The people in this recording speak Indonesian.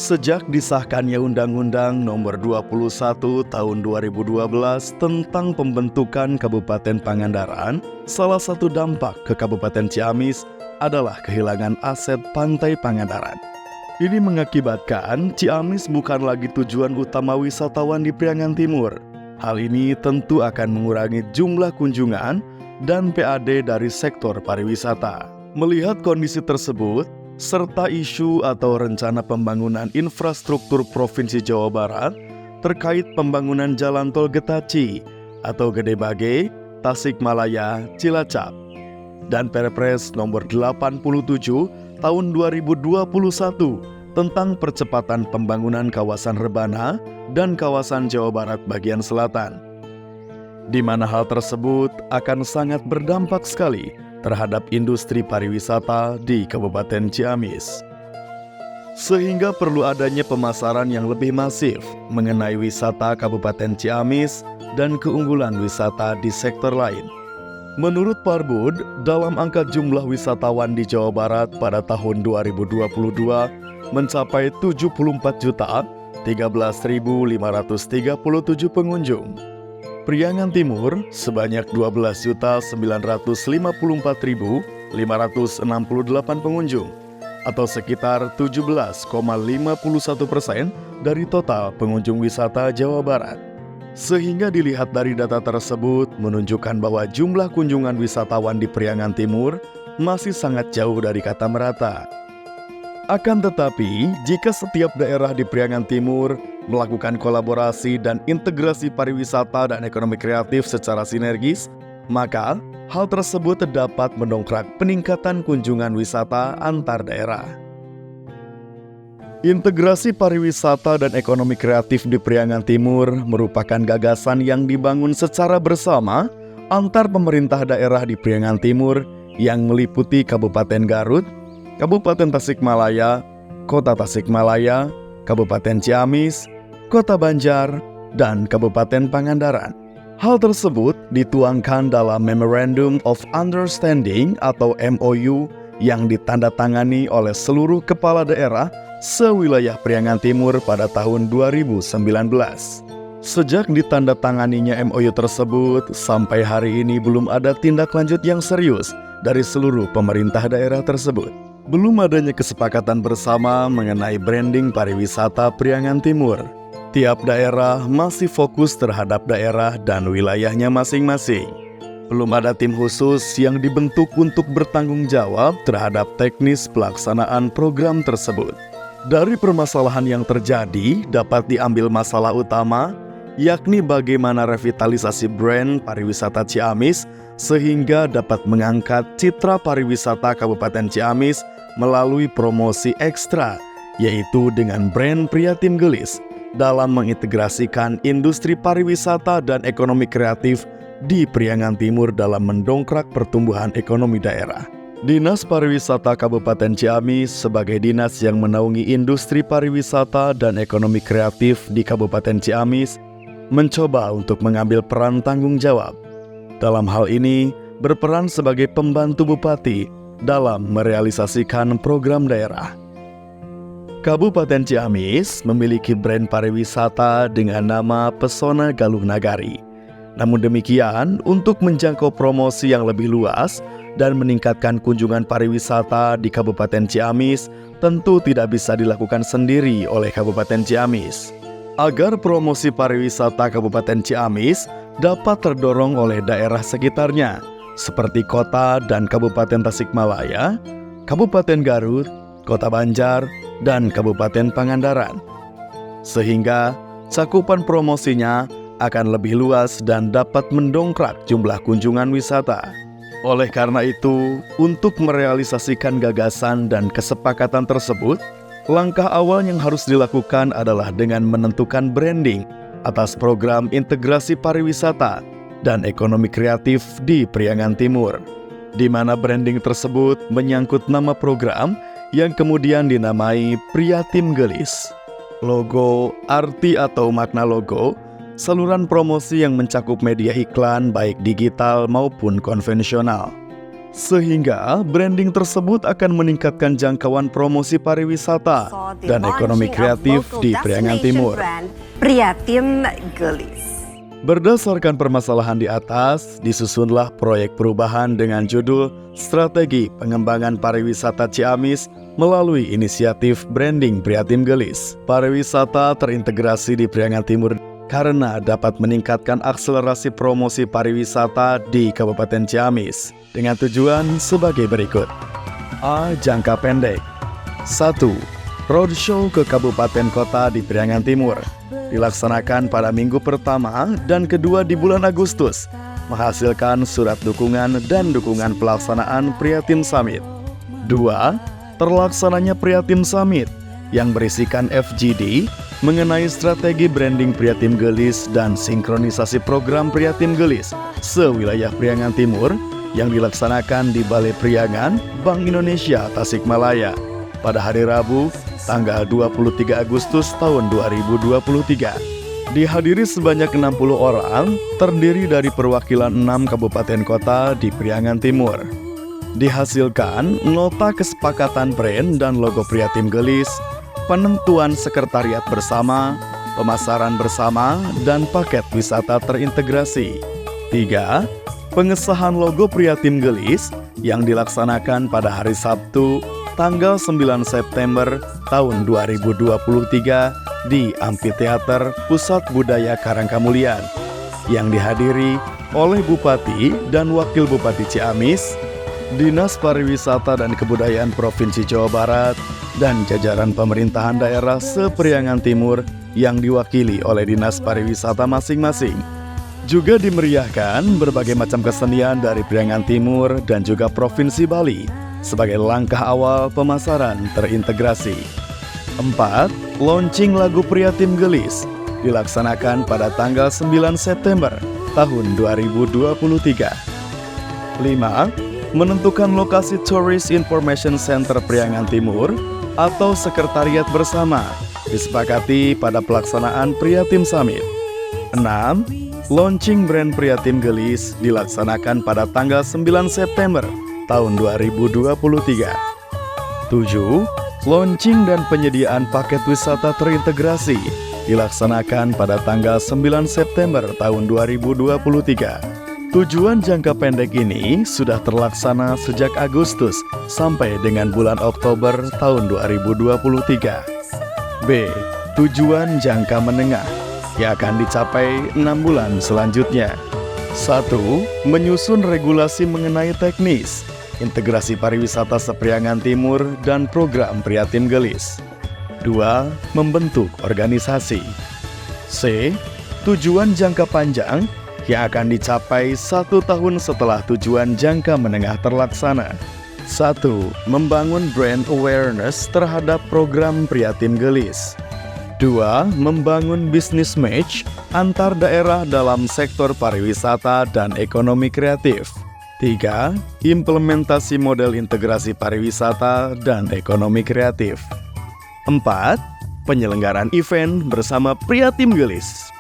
Sejak disahkannya Undang-Undang Nomor 21 Tahun 2012 tentang pembentukan Kabupaten Pangandaran, salah satu dampak ke Kabupaten Ciamis adalah kehilangan aset Pantai Pangandaran. Ini mengakibatkan Ciamis bukan lagi tujuan utama wisatawan di Priangan Timur. Hal ini tentu akan mengurangi jumlah kunjungan dan PAD dari sektor pariwisata. Melihat kondisi tersebut, serta isu atau rencana pembangunan infrastruktur Provinsi Jawa Barat terkait pembangunan Jalan Tol Getaci atau Gede Bage, Tasikmalaya, Cilacap, dan Perpres Nomor 87 Tahun 2021 tentang percepatan pembangunan kawasan Rebana dan kawasan Jawa Barat bagian selatan, di mana hal tersebut akan sangat berdampak sekali terhadap industri pariwisata di Kabupaten Ciamis. Sehingga perlu adanya pemasaran yang lebih masif mengenai wisata Kabupaten Ciamis dan keunggulan wisata di sektor lain. Menurut Parbud, dalam angka jumlah wisatawan di Jawa Barat pada tahun 2022 mencapai 74.013.537 pengunjung. Priangan Timur sebanyak 12.954.568 pengunjung atau sekitar 17,51% dari total pengunjung wisata Jawa Barat. Sehingga dilihat dari data tersebut menunjukkan bahwa jumlah kunjungan wisatawan di Priangan Timur masih sangat jauh dari kata merata. Akan tetapi, jika setiap daerah di Priangan Timur melakukan kolaborasi dan integrasi pariwisata dan ekonomi kreatif secara sinergis, maka hal tersebut dapat mendongkrak peningkatan kunjungan wisata antar daerah. Integrasi pariwisata dan ekonomi kreatif di Priangan Timur merupakan gagasan yang dibangun secara bersama antar pemerintah daerah di Priangan Timur yang meliputi Kabupaten Garut, Kabupaten Tasikmalaya, Kota Tasikmalaya, Kabupaten Ciamis, Kota Banjar, dan Kabupaten Pangandaran. Hal tersebut dituangkan dalam Memorandum of Understanding atau MOU yang ditandatangani oleh seluruh kepala daerah sewilayah Priangan Timur pada tahun 2019. Sejak ditandatanganinya MOU tersebut, sampai hari ini belum ada tindak lanjut yang serius dari seluruh pemerintah daerah tersebut. Belum adanya kesepakatan bersama mengenai branding pariwisata Priangan Timur. Tiap daerah masih fokus terhadap daerah dan wilayahnya masing-masing. Belum ada tim khusus yang dibentuk untuk bertanggung jawab terhadap teknis pelaksanaan program tersebut. Dari permasalahan yang terjadi dapat diambil masalah utama, yakni bagaimana revitalisasi brand pariwisata Ciamis sehingga dapat mengangkat citra pariwisata Kabupaten Ciamis melalui promosi ekstra, yaitu dengan brand Prihatin Gelis dalam mengintegrasikan industri pariwisata dan ekonomi kreatif di Priangan Timur dalam mendongkrak pertumbuhan ekonomi daerah. Dinas Pariwisata Kabupaten Ciamis sebagai dinas yang menaungi industri pariwisata dan ekonomi kreatif di Kabupaten Ciamis mencoba untuk mengambil peran tanggung jawab. Dalam hal ini, berperan sebagai pembantu bupati dalam merealisasikan program daerah. Kabupaten Ciamis memiliki brand pariwisata dengan nama Pesona Galuh Nagari. Namun demikian, untuk menjangkau promosi yang lebih luas dan meningkatkan kunjungan pariwisata di Kabupaten Ciamis, tentu tidak bisa dilakukan sendiri oleh Kabupaten Ciamis. Agar promosi pariwisata Kabupaten Ciamis dapat terdorong oleh daerah sekitarnya, seperti Kota dan Kabupaten Tasikmalaya, Kabupaten Garut, Kota Banjar, dan Kabupaten Pangandaran. Sehingga cakupan promosinya akan lebih luas dan dapat mendongkrak jumlah kunjungan wisata. Oleh karena itu, untuk merealisasikan gagasan dan kesepakatan tersebut, langkah awal yang harus dilakukan adalah dengan menentukan branding atas program integrasi pariwisata dan ekonomi kreatif di Priangan Timur, di mana branding tersebut menyangkut nama program yang kemudian dinamai Prihatin Gelis. Logo, arti atau makna logo, saluran promosi yang mencakup media iklan baik digital maupun konvensional. Sehingga branding tersebut akan meningkatkan jangkauan promosi pariwisata dan ekonomi kreatif di Priangan Timur. Prihatin Gelis. Berdasarkan permasalahan di atas, disusunlah proyek perubahan dengan judul Strategi Pengembangan Pariwisata Ciamis melalui inisiatif branding Prihatin Gelis. Pariwisata terintegrasi di Priangan Timur karena dapat meningkatkan akselerasi promosi pariwisata di Kabupaten Ciamis dengan tujuan sebagai berikut. A. Jangka pendek. 1. Roadshow ke kabupaten kota di Priangan Timur dilaksanakan pada minggu pertama dan kedua di bulan Agustus, menghasilkan surat dukungan dan dukungan pelaksanaan Prihatin Summit. 2. Terlaksananya Prihatin Summit yang berisikan FGD mengenai strategi branding Prihatin Gelis dan sinkronisasi program Prihatin Gelis sewilayah Priangan Timur yang dilaksanakan di Balai Priangan Bank Indonesia Tasikmalaya pada hari Rabu tanggal 23 Agustus tahun 2023. Dihadiri sebanyak 60 orang, terdiri dari perwakilan 6 kabupaten kota di Priangan Timur. Dihasilkan nota kesepakatan brand dan logo Prihatin Gelis, penentuan sekretariat bersama, pemasaran bersama, dan paket wisata terintegrasi. 3. Pengesahan logo Prihatin Gelis yang dilaksanakan pada hari Sabtu, tanggal 9 September tahun 2023 di Amphitheater Pusat Budaya Karangkamulian yang dihadiri oleh Bupati dan Wakil Bupati Ciamis, Dinas Pariwisata dan Kebudayaan Provinsi Jawa Barat, dan jajaran pemerintahan daerah se-Priangan Timur yang diwakili oleh Dinas Pariwisata masing-masing. Juga dimeriahkan berbagai macam kesenian dari Priangan Timur dan juga Provinsi Bali sebagai langkah awal pemasaran terintegrasi. 4. Launching lagu Prihatin Gelis dilaksanakan pada tanggal 9 September tahun 2023. 5. Menentukan lokasi Tourist Information Center Priangan Timur atau sekretariat bersama disepakati pada pelaksanaan Prihatin Summit. 6. Launching brand Prihatin Gelis dilaksanakan pada tanggal 9 September tahun 2023. 7. Launching dan penyediaan paket wisata terintegrasi dilaksanakan pada tanggal 9 September tahun 2023. Tujuan jangka pendek ini sudah terlaksana sejak Agustus sampai dengan bulan Oktober tahun 2023. B. Tujuan jangka menengah yang akan dicapai 6 bulan selanjutnya. 1. Menyusun regulasi mengenai teknis, integrasi pariwisata se-Priangan Timur dan program Prihatin Gelis. 2. Membentuk organisasi. C. Tujuan jangka panjang yang akan dicapai 1 tahun setelah tujuan jangka menengah terlaksana. 1. Membangun brand awareness terhadap program Prihatin Gelis. 2. Membangun business match antar daerah dalam sektor pariwisata dan ekonomi kreatif. 3. Implementasi model integrasi pariwisata dan ekonomi kreatif. 4. Penyelenggaraan event bersama Prihatin Gelis.